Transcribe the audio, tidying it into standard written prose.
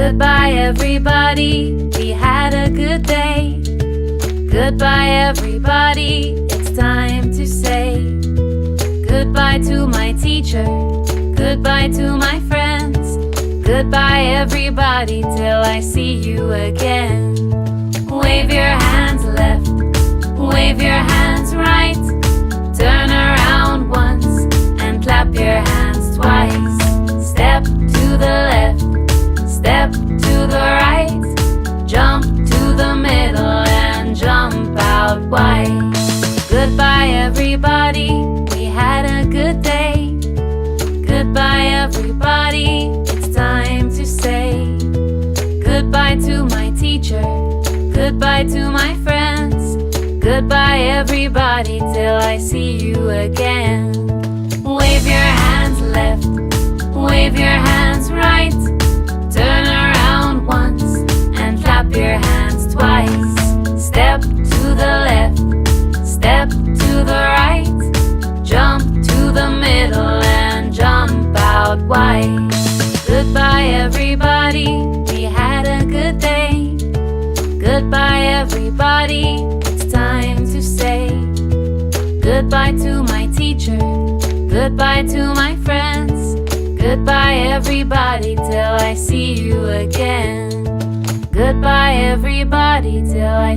Goodbye everybody, we had a good day. Goodbye everybody, it's time to say goodbye to my teacher, goodbye to my friends. Goodbye everybody till I see you again. Wave your hands left, wave your hands right. Turn around once and clap your hands twice. Step to the left, step to the right. Jump to the middle and jump out wide. Goodbye everybody, we had a good day. Goodbye everybody, it's time to say goodbye to my teacher, goodbye to my friends. Goodbye everybody till I see you again. Wave your hands left, wave your hands right. Turn around once and clap your hands twice. Step to the left, step to the right. Jump to the middle and jump out wide. Goodbye everybody, we had a good day. Goodbye everybody, it's time to say goodbye to my teacher, goodbye to my friends. Goodbye everybody till I see you again. Goodbye everybody till I